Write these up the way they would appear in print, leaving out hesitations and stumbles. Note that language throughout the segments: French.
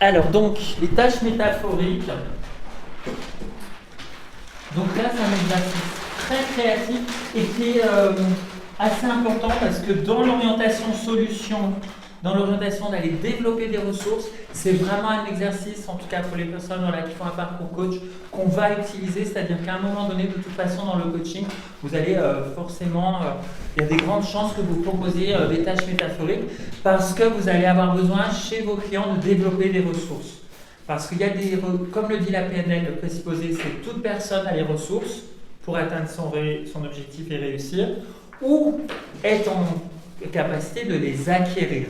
Alors, donc, les tâches métaphoriques. Donc là, c'est un exercice très créatif et qui est assez important parce que dans l'orientation solution, dans l'orientation d'aller développer des ressources, c'est vraiment un exercice, en tout cas pour les personnes qui font un parcours coach, qu'on va utiliser, c'est-à-dire qu'à un moment donné, de toute façon, dans le coaching, vous allez forcément, il y a des grandes chances que vous proposiez des tâches métaphoriques parce que vous allez avoir besoin chez vos clients de développer des ressources. Parce qu'il y a comme le dit la PNL, le présupposé, c'est toute personne a les ressources pour atteindre son objectif et réussir, ou est en capacité de les acquérir.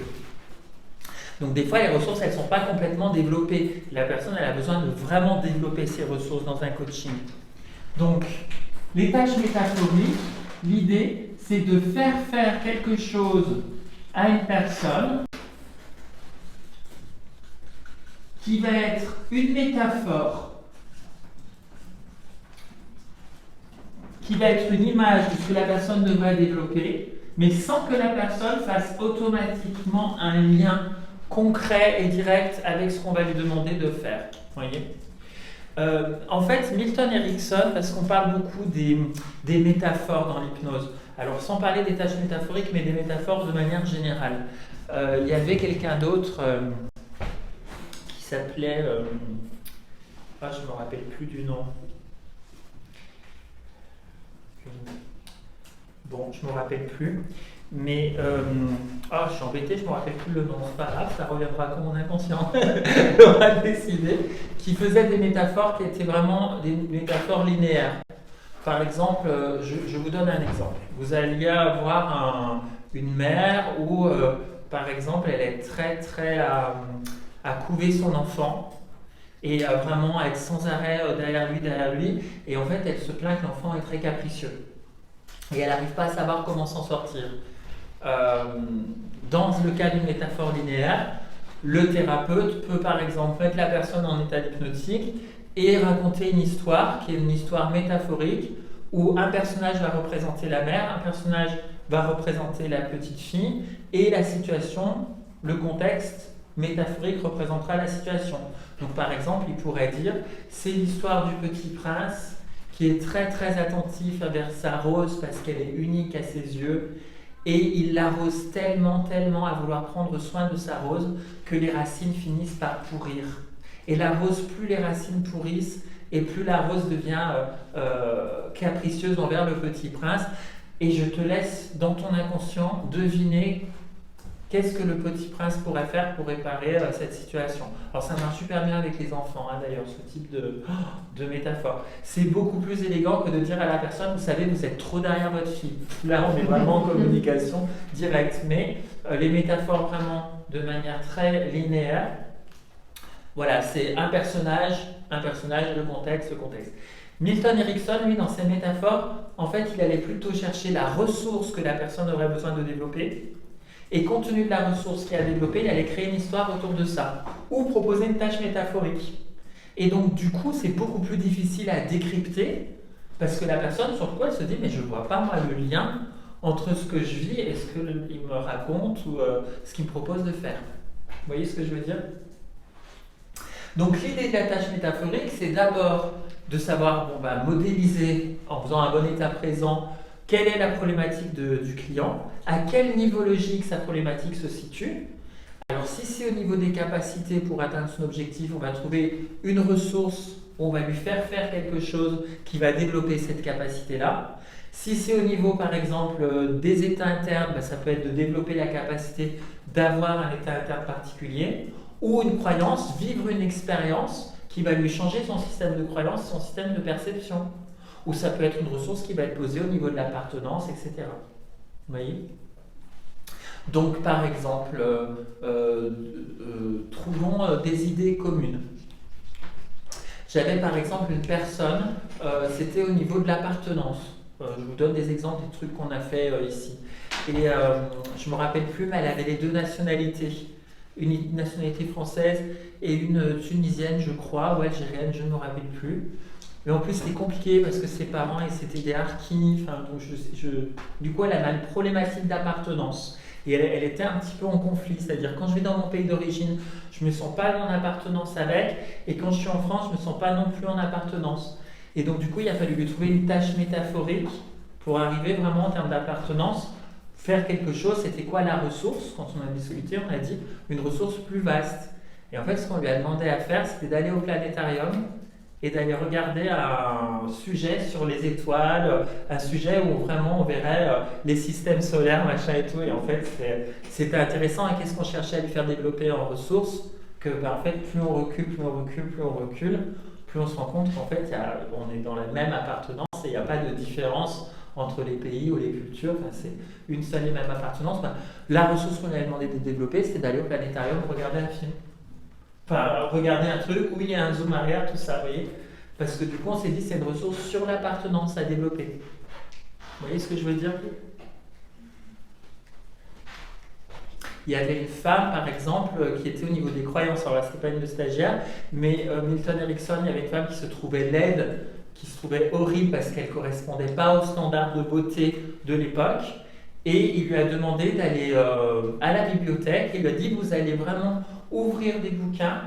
Donc des fois, les ressources, elles ne sont pas complètement développées. La personne, elle a besoin de vraiment développer ses ressources dans un coaching. Donc, les tâches métaphoriques, l'idée, c'est de faire quelque chose à une personne qui va être une métaphore, qui va être une image de ce que la personne devrait développer, mais sans que la personne fasse automatiquement un lien concret et direct avec ce qu'on va lui demander de faire. Voyez ? En fait, Milton Erickson, parce qu'on parle beaucoup des métaphores dans l'hypnose, alors sans parler des tâches métaphoriques, mais des métaphores de manière générale, il y avait quelqu'un d'autre qui s'appelait... je ne me rappelle plus du nom. Bon, je ne me rappelle plus. Mais, je suis embêté, je ne me rappelle plus le nom. C'est pas grave, ça reviendra comme mon inconscient. On va décider. Qui faisait des métaphores qui étaient vraiment des métaphores linéaires. Par exemple, je vous donne un exemple. Vous alliez avoir une mère où, par exemple, elle est très à couver son enfant et vraiment à être sans arrêt derrière lui. Et en fait, elle se plaint que l'enfant est très capricieux. Et elle n'arrive pas à savoir comment s'en sortir. Dans le cas d'une métaphore linéaire, le thérapeute peut par exemple mettre la personne en état hypnotique et raconter une histoire qui est une histoire métaphorique où un personnage va représenter la mère, un personnage va représenter la petite fille et la situation, le contexte métaphorique représentera la situation. Donc par exemple, il pourrait dire c'est l'histoire du petit prince qui est très attentif vers sa rose parce qu'elle est unique à ses yeux et il l'arrose tellement à vouloir prendre soin de sa rose que les racines finissent par pourrir. Et la rose, plus les racines pourrissent et plus la rose devient capricieuse envers le petit prince. Et je te laisse dans ton inconscient deviner qu'est-ce que le petit prince pourrait faire pour réparer cette situation. Alors ça marche super bien avec les enfants, d'ailleurs, ce type de métaphore. C'est beaucoup plus élégant que de dire à la personne, vous savez, vous êtes trop derrière votre fille. Là, on est vraiment en communication directe. Mais les métaphores vraiment de manière très linéaire, voilà, c'est un personnage, le contexte. Milton Erickson, lui, dans ses métaphores, en fait, il allait plutôt chercher la ressource que la personne aurait besoin de développer. Et compte tenu de la ressource qu'il a développée, il allait créer une histoire autour de ça, ou proposer une tâche métaphorique. Et donc, du coup, c'est beaucoup plus difficile à décrypter, parce que la personne, sur quoi elle se dit, mais je ne vois pas, moi, le lien entre ce que je vis et ce qu'il me raconte, ou ce qu'il me propose de faire. Vous voyez ce que je veux dire ? Donc, l'idée de la tâche métaphorique, c'est d'abord de savoir modéliser, en faisant un bon état présent, quelle est la problématique du client, à quel niveau logique sa problématique se situe. Alors si c'est au niveau des capacités pour atteindre son objectif, on va trouver une ressource, on va lui faire quelque chose qui va développer cette capacité-là. Si c'est au niveau par exemple des états internes, ça peut être de développer la capacité d'avoir un état interne particulier, ou une croyance, vivre une expérience qui va lui changer son système de croyance, son système de perception. Ou ça peut être une ressource qui va être posée au niveau de l'appartenance, etc. Vous voyez ? Donc, par exemple, trouvons des idées communes. J'avais par exemple une personne, c'était au niveau de l'appartenance. Je vous donne des exemples des trucs qu'on a fait ici. Et je ne me rappelle plus, mais elle avait les deux nationalités. Une nationalité française et une tunisienne, je crois, ou algérienne, je ne me rappelle plus. Mais en plus, c'était compliqué parce que ses parents, c'était des harkis. Du coup, elle avait une problématique d'appartenance. Et elle était un petit peu en conflit, c'est-à-dire quand je vais dans mon pays d'origine, je ne me sens pas en appartenance avec, et quand je suis en France, je ne me sens pas non plus en appartenance. Et donc du coup, il a fallu lui trouver une tâche métaphorique pour arriver vraiment en termes d'appartenance, faire quelque chose. C'était quoi la ressource? Quand on a discuté, on a dit une ressource plus vaste. Et en fait, ce qu'on lui a demandé à faire, c'était d'aller au planétarium et d'aller regarder un sujet sur les étoiles, un sujet où vraiment on verrait les systèmes solaires, machin et tout. Et en fait, c'était intéressant. Et qu'est-ce qu'on cherchait à lui faire développer en ressources? Que en fait, plus on recule, plus on se rend compte qu'en fait, on est dans la même appartenance et il n'y a pas de différence entre les pays ou les cultures. Enfin, c'est une seule et même appartenance. Enfin, la ressource qu'on avait demandé de développer, c'était d'aller au planétarium regarder un film. Enfin, regarder un truc où il y a un zoom arrière, tout ça, vous voyez. Parce que du coup, on s'est dit c'est une ressource sur l'appartenance à développer. Vous voyez ce que je veux dire? Il y avait une femme, par exemple, qui était au niveau des croyances. Alors là, ce n'était pas une stagiaire, mais Milton Erickson, il y avait une femme qui se trouvait laide, qui se trouvait horrible parce qu'elle ne correspondait pas aux standards de beauté de l'époque. Et il lui a demandé d'aller à la bibliothèque. Il lui a dit, vous allez vraiment ouvrir des bouquins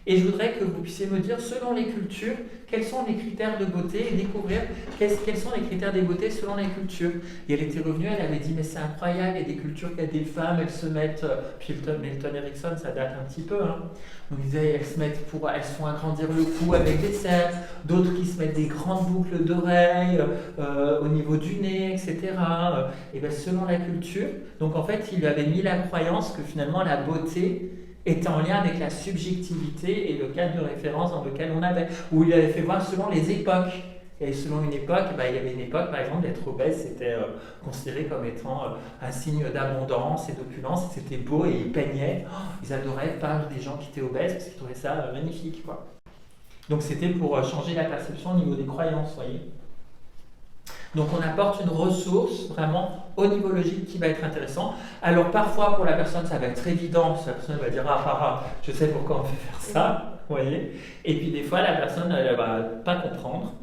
et je voudrais que vous puissiez me dire, selon les cultures, quels sont les critères de beauté et découvrir quels sont les critères de beauté selon les cultures. Et elle était revenue, elle avait dit, mais c'est incroyable, il y a des cultures, il y a des femmes, elles se mettent, puis Milton Erickson, ça date un petit peu, hein. Donc il disait, elles se font agrandir le cou avec des cercles, d'autres qui se mettent des grandes boucles d'oreilles au niveau du nez, etc. Et bien selon la culture, donc en fait il lui avait mis la croyance que finalement la beauté était en lien avec la subjectivité et le cadre de référence dans lequel on avait, où il avait fait voir selon les époques. Et selon une époque, il y avait une époque, par exemple, d'être obèse, c'était considéré comme étant un signe d'abondance et d'opulence, c'était beau et ils peignaient, ils adoraient peindre des gens qui étaient obèses parce qu'ils trouvaient ça magnifique, quoi. Donc c'était pour changer la perception au niveau des croyances, vous voyez. Donc on apporte une ressource vraiment au niveau logique qui va être intéressant. Alors parfois pour la personne ça va être évident, la personne va dire je sais pourquoi on fait faire ça, vous voyez. Et puis des fois la personne elle va pas comprendre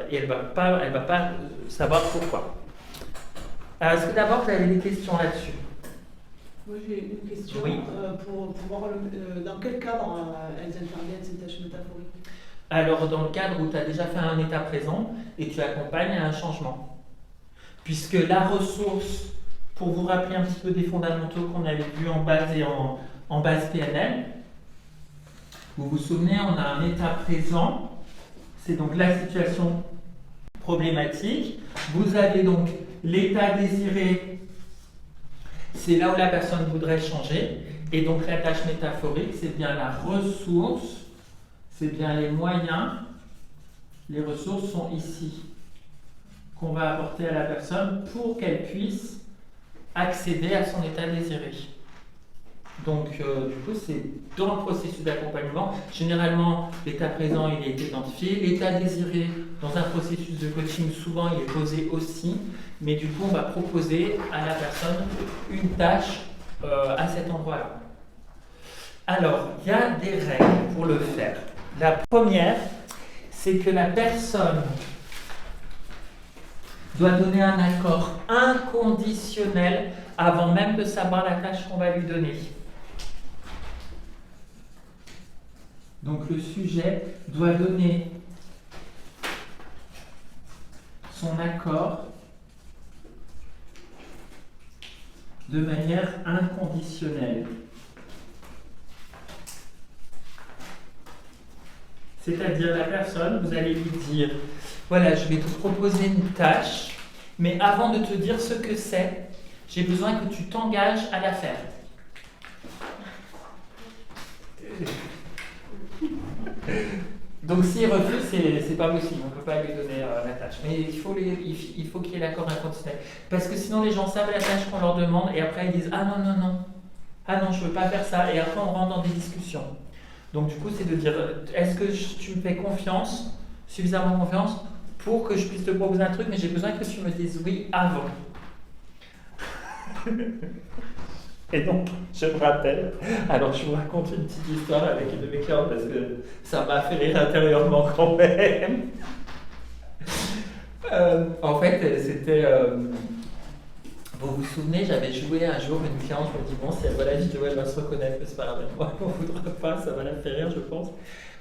et elle va pas savoir pourquoi. Alors est-ce que d'abord vous avez des questions là-dessus? Moi j'ai une question. Oui. Pour voir dans quel cadre elles interviennent ces tâches métaphoriques? Alors, dans le cadre où tu as déjà fait un état présent et tu accompagnes à un changement. Puisque la ressource, pour vous rappeler un petit peu des fondamentaux qu'on avait vus en base et en base PNL, vous vous souvenez, on a un état présent, c'est donc la situation problématique. Vous avez donc l'état désiré, c'est là où la personne voudrait changer. Et donc, la tâche métaphorique, c'est bien la ressource. C'est bien les moyens, les ressources sont ici, qu'on va apporter à la personne pour qu'elle puisse accéder à son état désiré. Donc, du coup, c'est dans le processus d'accompagnement. Généralement, l'état présent, il est identifié. L'état désiré, dans un processus de coaching, souvent, il est posé aussi. Mais du coup, on va proposer à la personne une tâche à cet endroit-là. Alors, il y a des règles pour le faire. La première, c'est que la personne doit donner un accord inconditionnel avant même de savoir la tâche qu'on va lui donner. Donc le sujet doit donner son accord de manière inconditionnelle. C'est-à-dire la personne, vous allez lui dire, voilà, je vais te proposer une tâche, mais avant de te dire ce que c'est, j'ai besoin que tu t'engages à la faire. Donc s'il refuse, c'est pas possible, on ne peut pas lui donner la tâche. Mais il faut qu'il y ait l'accord inconditionnel. Parce que sinon les gens savent la tâche qu'on leur demande et après ils disent, ah non, je ne veux pas faire ça. Et après on rentre dans des discussions. Donc du coup, c'est de dire, est-ce que tu me fais confiance, suffisamment confiance, pour que je puisse te proposer un truc, mais j'ai besoin que tu me dises oui avant. Et donc, je me rappelle, alors je vous raconte une petite histoire avec une de mes clientes, parce que ça m'a fait rire intérieurement quand même. En fait, c'était... Vous vous souvenez, j'avais joué un jour une cliente, je me dis bon, si elle voit la vidéo, elle va se reconnaître, mais c'est pas grave, moi, on ne voudra pas, ça va la faire rire, je pense.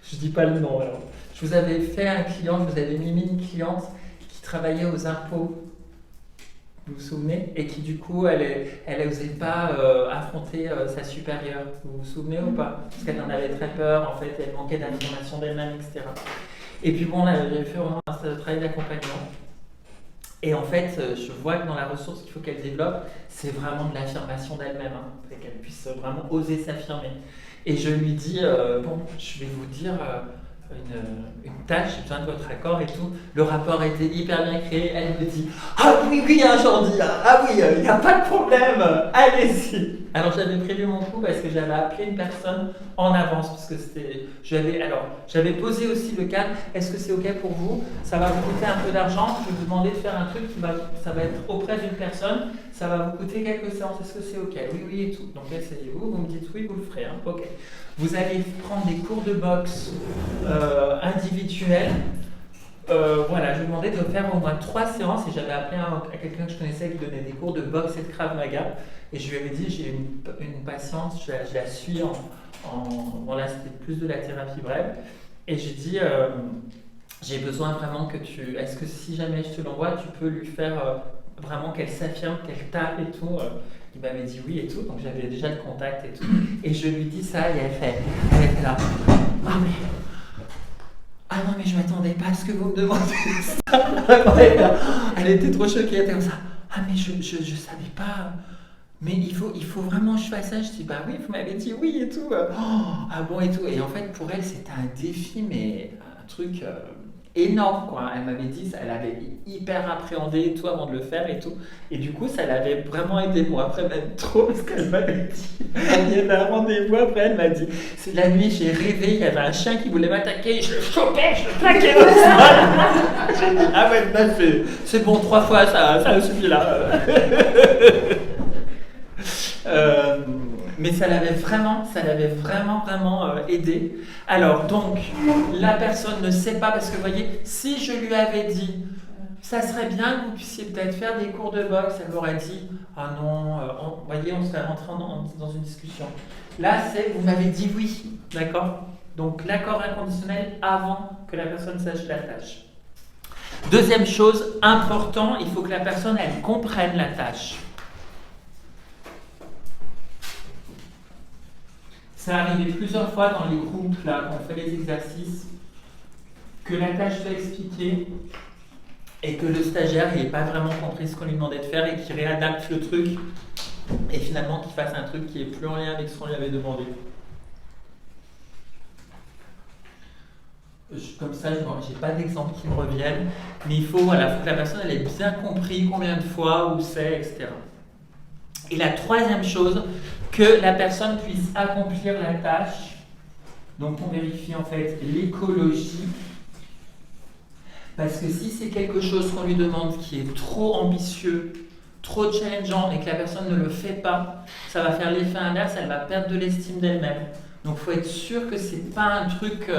Je dis pas le nom alors. Je vous avais fait un client, je vous avais mis une cliente qui travaillait aux impôts, vous vous souvenez, et qui du coup, elle n'osait pas affronter sa supérieure. Vous vous souvenez ou pas? Parce qu'elle en avait très peur, en fait, elle manquait d'informations d'elle-même, etc. Et puis bon, là, j'avais fait vraiment un travail d'accompagnement. Et en fait, je vois que dans la ressource qu'il faut qu'elle développe, c'est vraiment de l'affirmation d'elle-même, hein, qu'elle puisse vraiment oser s'affirmer. Et je lui dis, bon, je vais vous dire une tâche, j'ai besoin de votre accord et tout. Le rapport a été hyper bien créé. Elle me dit, ah oui, oui, hein, Jordi, ah oui, il n'y a pas de problème, allez-y. Alors j'avais prévu mon coup parce que j'avais appelé une personne en avance, parce que j'avais posé aussi le cadre, est-ce que c'est ok pour vous? Ça va vous coûter un peu d'argent, je vais vous demander de faire un truc ça va être auprès d'une personne, ça va vous coûter quelques séances, est-ce que c'est ok? Oui, oui et tout. Donc essayez-vous, vous me dites oui, vous le ferez, hein. Ok. Vous allez prendre des cours de boxe individuels. Voilà, je lui demandais de faire au moins 3 séances et j'avais appelé à quelqu'un que je connaissais qui donnait des cours de boxe et de Krav Maga. Et je lui avais dit, j'ai une patiente, je la suis bon là c'était plus de la thérapie brève. Et j'ai dit, j'ai besoin vraiment est-ce que si jamais je te l'envoie, tu peux lui faire vraiment qu'elle s'affirme, qu'elle tape et tout. Il m'avait dit oui et tout, donc j'avais déjà le contact et tout. Et je lui dis ça et elle était là, ah non mais je m'attendais pas à ce que vous me demandez ça. Elle était trop choquée, elle était comme ça. Ah mais je savais pas. Mais il faut vraiment que je fasse ça. Je dis bah oui, vous m'avez dit oui et tout. Ah bon et tout. Et en fait pour elle c'était un défi, mais un truc énorme quoi. Elle m'avait dit, elle avait hyper appréhendé et tout avant de le faire et tout. Et du coup ça l'avait vraiment aidé. Bon après même trop parce qu'elle m'avait dit, il y avait un rendez-vous après, elle m'a dit, c'est la nuit j'ai rêvé, il y avait un chien qui voulait m'attaquer, je le chopais, je le plaquais au sol. J'ai dit ah ouais c'est bon 3 fois ça suffit là. Mais ça l'avait vraiment aidé. Alors donc, la personne ne sait pas, parce que vous voyez, si je lui avais dit, ça serait bien que vous puissiez peut-être faire des cours de boxe, elle m'aurait dit, ah non, vous voyez, on serait rentré dans une discussion. Là, vous m'avez dit oui, d'accord? Donc l'accord inconditionnel avant que la personne sache la tâche. Deuxième chose, important, il faut que la personne, elle comprenne la tâche. Ça arrivé plusieurs fois dans les groupes, là, quand on fait les exercices, que la tâche soit expliquée et que le stagiaire n'ait pas vraiment compris ce qu'on lui demandait de faire et qu'il réadapte le truc et finalement qu'il fasse un truc qui est plus en lien avec ce qu'on lui avait demandé. Comme ça, je n'ai pas d'exemple qui me reviennent, mais il faut que la personne elle ait bien compris combien de fois, où c'est, etc. Et la troisième chose, que la personne puisse accomplir la tâche. Donc on vérifie en fait l'écologie. Parce que si c'est quelque chose qu'on lui demande qui est trop ambitieux, trop challengeant et que la personne ne le fait pas, ça va faire l'effet inverse, elle va perdre de l'estime d'elle-même. Donc il faut être sûr que c'est pas un truc...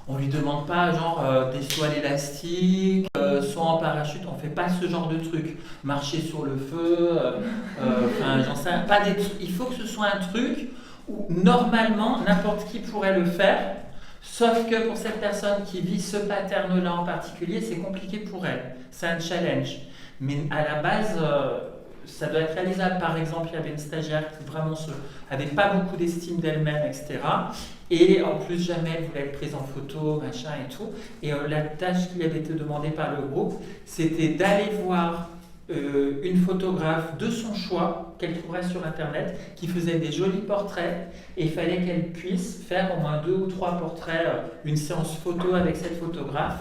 on lui demande pas genre des sauts à l'élastique, saut en parachute, on fait pas ce genre de truc. Marcher sur le feu, j'en sais pas des trucs. Il faut que ce soit un truc où normalement n'importe qui pourrait le faire, sauf que pour cette personne qui vit ce pattern-là en particulier, c'est compliqué pour elle. C'est un challenge. Mais à la base, ça doit être réalisable. Par exemple, il y avait une stagiaire qui vraiment avait pas beaucoup d'estime d'elle-même, etc. Et en plus, jamais elle voulait être prise en photo, machin et tout. Et la tâche qui avait été demandée par le groupe, c'était d'aller voir une photographe de son choix, qu'elle trouverait sur Internet, qui faisait des jolis portraits. Et il fallait qu'elle puisse faire au moins 2 ou 3 portraits, une séance photo avec cette photographe,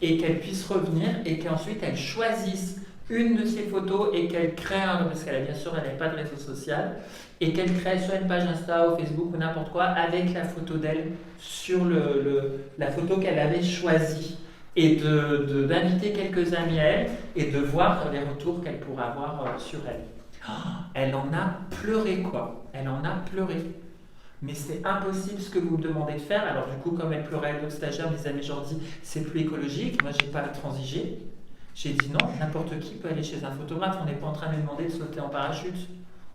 et qu'elle puisse revenir, et qu'ensuite elle choisisse une de ces photos et qu'elle crée, parce qu'elle bien sûr elle n'avait pas de réseau social, et qu'elle crée soit une page Insta ou Facebook ou n'importe quoi avec la photo d'elle sur la photo qu'elle avait choisie, et d'inviter quelques amis à elle et de voir les retours qu'elle pourrait avoir sur elle. Elle en a pleuré quoi, elle en a pleuré. Mais c'est impossible ce que vous me demandez de faire. Alors du coup, comme elle pleurait, d'autres stagiaires me disaient mais Jordi, c'est plus écologique, moi j'ai pas transigé. J'ai dit non, n'importe qui peut aller chez un photographe, on n'est pas en train de lui demander de sauter en parachute.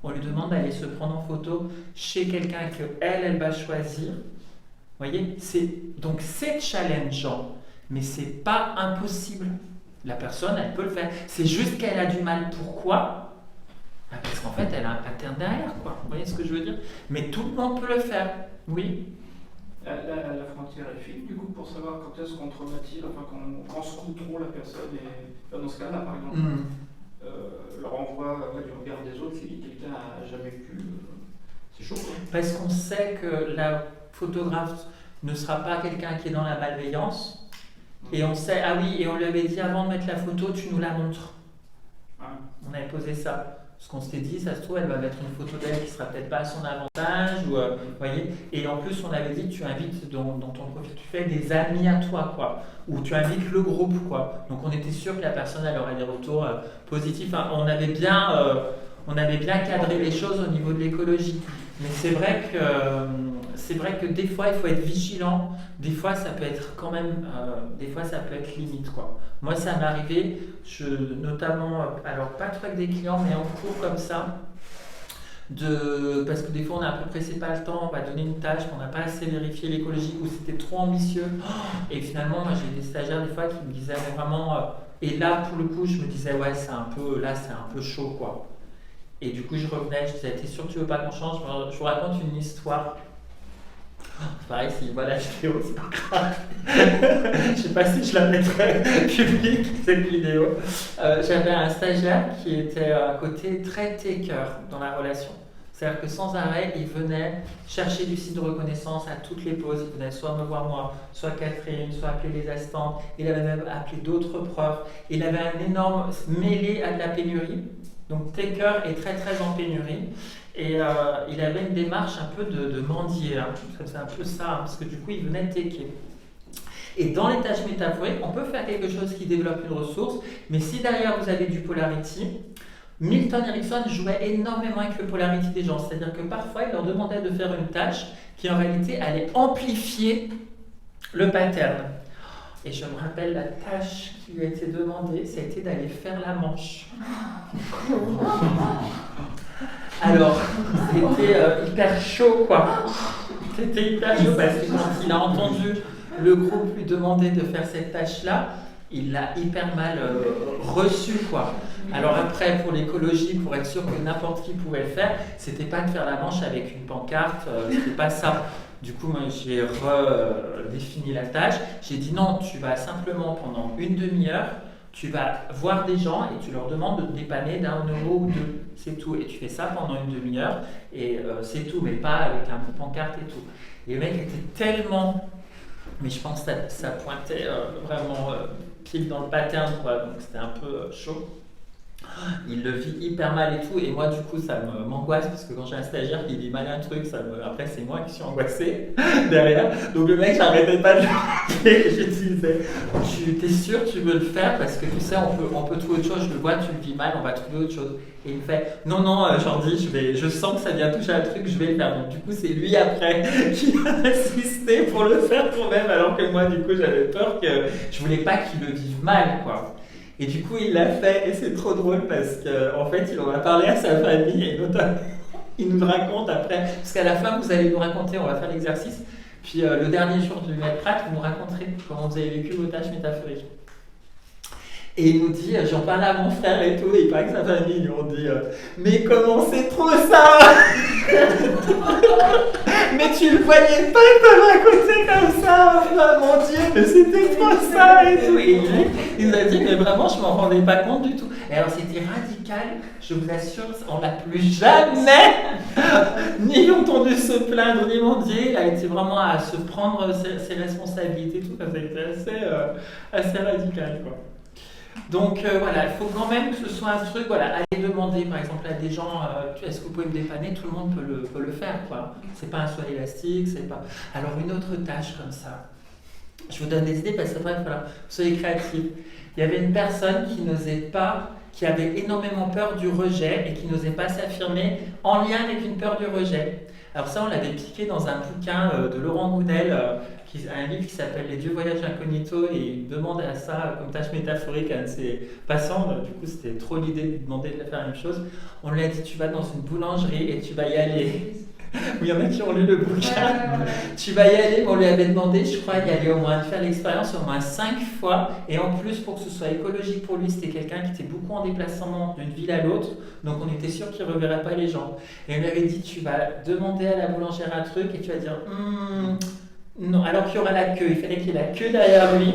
On lui demande d'aller se prendre en photo chez quelqu'un elle va choisir. Vous voyez, donc c'est challengeant, mais c'est pas impossible. La personne, elle peut le faire. C'est juste qu'elle a du mal. Pourquoi? Parce qu'en fait, elle a un pattern derrière, quoi. Vous voyez ce que je veux dire? Mais tout le monde peut le faire. Oui. La frontière est fine, du coup, pour savoir quand est-ce qu'on traumatise, enfin, quand se trop la personne, et dans ce cas-là, par exemple, le renvoi du regard des autres, si quelqu'un n'a jamais pu, c'est chaud, quoi. Parce qu'on sait que la photographe ne sera pas quelqu'un qui est dans la malveillance, et on sait, ah oui, et on lui avait dit avant de mettre la photo, tu nous la montres. On avait posé ça. Parce qu'on s'était dit, ça se trouve, elle va mettre une photo d'elle qui sera peut-être pas à son avantage, ou, voyez. Et en plus, on avait dit, tu invites dans ton profil, tu fais des amis à toi, quoi. Ou tu invites le groupe, quoi. Donc on était sûr que la personne, elle aurait des retours positifs. Enfin, on avait bien cadré les choses au niveau de l'écologie. Mais c'est vrai que des fois, il faut être vigilant. Des fois, ça peut être quand même, des fois, ça peut être limite, quoi. Moi, ça m'est arrivé, notamment, alors pas trop avec des clients, mais en cours comme ça, parce que des fois, on est un peu pressé, pas le temps, on va donner une tâche, on n'a pas assez vérifié l'écologie, ou c'était trop ambitieux. Et finalement, moi, j'ai des stagiaires des fois qui me disaient vraiment, et là, pour le coup, je me disais, ouais, c'est un peu chaud, quoi. Et du coup, je revenais, je disais, t'es sûr que tu veux pas qu'on change? Je vous raconte une histoire. C'est pareil, s'il voit la vidéo, c'est pas grave. Je sais pas si je la mettrai publique, cette vidéo. J'avais un stagiaire qui était à côté très taker dans la relation. C'est-à-dire que sans arrêt, il venait chercher du site de reconnaissance à toutes les pauses. Il venait soit me voir moi, soit Catherine, soit appeler les assistantes. Il avait même appelé d'autres profs. Il avait un énorme mêlé à de la pénurie. Donc taker est très très en pénurie. Et il avait une démarche un peu de mendier, hein. C'est un peu ça, hein, parce que du coup il venait taker. Et dans les tâches métaphoriques, on peut faire quelque chose qui développe une ressource, mais si derrière vous avez du polarity, Milton Erickson jouait énormément avec le polarity des gens, c'est-à-dire que parfois il leur demandait de faire une tâche qui en réalité allait amplifier le pattern. Et je me rappelle la tâche qui lui a été demandée, ça a été d'aller faire la manche. Alors, c'était hyper chaud, quoi. C'était hyper chaud parce que quand il a entendu le groupe lui demander de faire cette tâche-là, il l'a hyper mal reçu, quoi. Alors après, pour l'écologie, pour être sûr que n'importe qui pouvait le faire, c'était pas de faire la manche avec une pancarte, c'était pas ça. Du coup, moi, j'ai redéfini la tâche. J'ai dit non, tu vas simplement pendant une demi-heure, tu vas voir des gens et tu leur demandes de te dépanner d'1 euro ou 2. C'est tout. Et tu fais ça pendant une demi-heure et c'est tout, mais pas avec un pancarte et tout. Et le mec était tellement... Mais je pense que ça pointait vraiment pile dans le pattern, quoi. Donc c'était un peu chaud. Il le vit hyper mal et tout, et moi du coup ça m'angoisse parce que quand j'ai un stagiaire qui dit mal un truc, après c'est moi qui suis angoissé derrière. Donc le mec, j'arrêtais pas de le rappeler. Je disais, t'es sûr que tu veux le faire parce que tu sais on peut trouver autre chose. Je le vois, tu le vis mal, on va trouver autre chose. Et il me fait non Jordi, je sens que ça vient toucher un truc, je vais le faire. Donc du coup c'est lui après qui a insisté pour le faire pour même, alors que moi du coup j'avais peur que je voulais pas qu'il le vive mal, quoi. Et du coup, il l'a fait, et c'est trop drôle parce qu'en fait, il en a parlé à sa famille, et notamment, il nous raconte après, parce qu'à la fin, vous allez nous raconter, on va faire l'exercice, puis le dernier jour du Maître Pratt, vous nous raconterez comment vous avez vécu vos tâches métaphoriques. Et il nous dit, j'en parle à mon frère et tout, et il paraît que sa famille lui ont dit, mais comment c'est trop ça? Mais tu le voyais pas te raconter comme ça, oh, mon Dieu, mais c'était trop ça et tout. Et il nous a dit, mais vraiment, je m'en rendais pas compte du tout. Et alors c'était radical, je vous assure, on n'a plus jamais ni entendu se plaindre, ni mendier. Il a été vraiment à se prendre ses responsabilités et tout, ça a été assez radical, quoi. Donc voilà, il faut quand même que ce soit un truc, voilà, aller demander par exemple à des gens, est-ce que vous pouvez me dépanner, tout le monde peut le faire, quoi. C'est pas un soin élastique, c'est pas... Alors une autre tâche comme ça, je vous donne des idées parce que après, voilà, soyez créatifs. Il y avait une personne qui n'osait pas, qui avait énormément peur du rejet et qui n'osait pas s'affirmer en lien avec une peur du rejet. Alors ça, on l'avait piqué dans un bouquin de Laurent Gounel, un livre qui s'appelle Les Dieux voyages incognito, et il demandait à ça comme tâche métaphorique à un de ses passants. Du coup, c'était trop l'idée de lui demander de faire la même chose. On lui a dit, tu vas dans une boulangerie et tu vas y aller. Il y en a qui ont lu le bouquin. Tu vas y aller, on lui avait demandé, je crois, y aller au moins, de faire l'expérience au moins 5 fois. Et en plus, pour que ce soit écologique pour lui, c'était quelqu'un qui était beaucoup en déplacement d'une ville à l'autre. Donc on était sûr qu'il ne reverrait pas les gens. Et on lui avait dit, tu vas demander à la boulangère un truc et tu vas dire, non, alors qu'il y aura la queue. Il fallait qu'il y ait la queue derrière lui.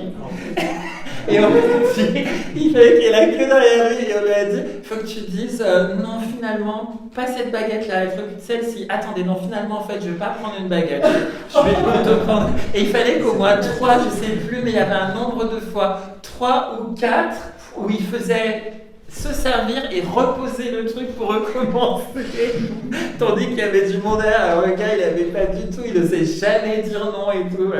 Et on lui a dit, il fallait qu'il y ait la queue derrière lui. Et on lui a dit, il faut que tu dises, non, finalement, pas cette baguette-là, il faut que celle-ci. Attendez, non, finalement, en fait, je ne vais pas prendre une baguette. Je vais plutôt prendre. Et il fallait qu'au moins 3, je ne sais plus, mais il y avait un nombre de fois, 3 ou 4, où il faisait se servir et reposer le truc pour recommencer. Tandis qu'il y avait du monde derrière. Alors, le gars, il n'avait pas du tout, il ne sait jamais dire non et tout.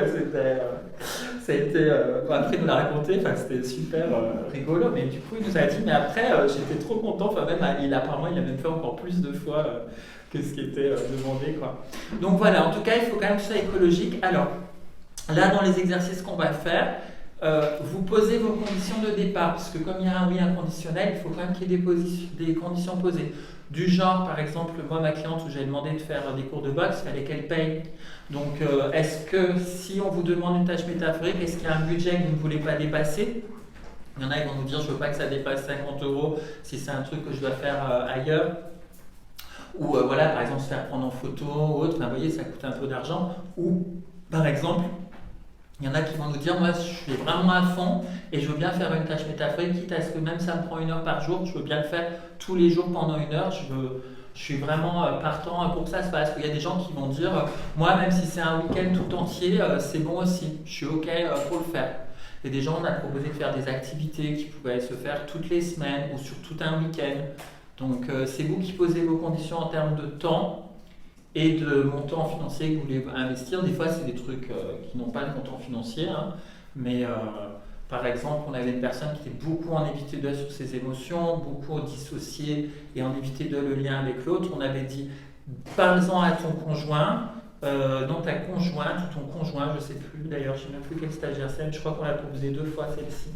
C'était. Après, il nous l'a raconté, c'était super rigolo, mais du coup, il nous a dit, mais après, j'étais trop content. Enfin, même, apparemment, il a même fait encore plus de fois que ce qui était demandé, quoi. Donc voilà, en tout cas, il faut quand même que ce soit écologique. Alors, là, dans les exercices qu'on va faire, vous posez vos conditions de départ, parce que comme il y a un oui inconditionnel, il faut quand même qu'il y ait des conditions posées. Du genre, par exemple, moi, ma cliente, où j'avais demandé de faire des cours de boxe, il fallait qu'elle paye. Donc, est-ce que si on vous demande une tâche métaphorique, est-ce qu'il y a un budget que vous ne voulez pas dépasser? Il y en a qui vont nous dire, je ne veux pas que ça dépasse 50 € si c'est un truc que je dois faire ailleurs. Ou voilà, par exemple, se faire prendre en photo ou autre, vous voyez, ça coûte un peu d'argent. Ou, par exemple, il y en a qui vont nous dire, moi je suis vraiment à fond et je veux bien faire une tâche métaphorique, quitte à ce que même ça me prend 1 heure par jour, je veux bien le faire tous les jours pendant 1 heure, je suis vraiment partant pour que ça se fasse. Il y a des gens qui vont dire, moi même si c'est un week-end tout entier, c'est bon aussi, je suis ok pour le faire. Et des gens, on a proposé de faire des activités qui pouvaient se faire toutes les semaines ou sur tout un week-end. Donc c'est vous qui posez vos conditions en termes de temps et de montant financier que vous voulez investir. Des fois, c'est des trucs qui n'ont pas de montant financier, hein. Mais par exemple, on avait une personne qui était beaucoup en éviter de sur ses émotions, beaucoup dissociée et en éviter de le lien avec l'autre. On avait dit, parle-en à ton conjoint, non ta conjointe ou ton conjoint, je ne sais plus d'ailleurs, je ne sais même plus quel stagiaire c'est, je crois qu'on l'a proposé 2 fois celle-ci.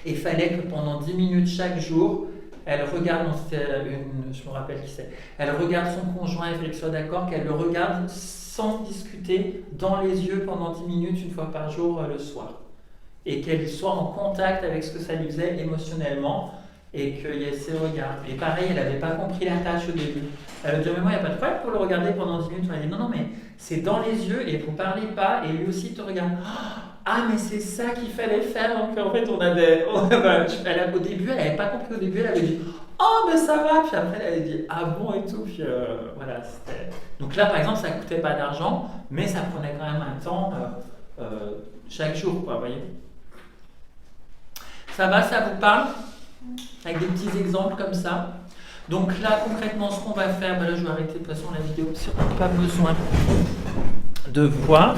Et il fallait que pendant 10 minutes chaque jour, elle regarde, je me rappelle qui c'est, elle regarde son conjoint, il fallait qu'il soit d'accord, qu'elle le regarde sans discuter dans les yeux pendant 10 minutes, 1 fois par jour le soir. Et qu'elle soit en contact avec ce que ça lui faisait émotionnellement et qu'il y ait ces regards. Et pareil, elle n'avait pas compris la tâche au début. Elle a dit, mais moi, il n'y a pas de problème pour le regarder pendant 10 minutes. Elle a dit, non, mais c'est dans les yeux et vous ne parlez pas et lui aussi te regarde. Ah, mais c'est ça qu'il fallait faire. Donc, en fait, au début, elle n'avait pas compris. Au début, elle avait dit, oh, mais ça va. Puis après, elle avait dit, ah bon et tout. Puis voilà, c'était. Donc là, par exemple, ça ne coûtait pas d'argent, mais ça prenait quand même un temps chaque jour, quoi, vous voyez. Ça va, ça vous parle? Avec des petits exemples comme ça. Donc là, concrètement, ce qu'on va faire, là, je vais arrêter de toute façon la vidéo, si on n'a pas besoin de voir.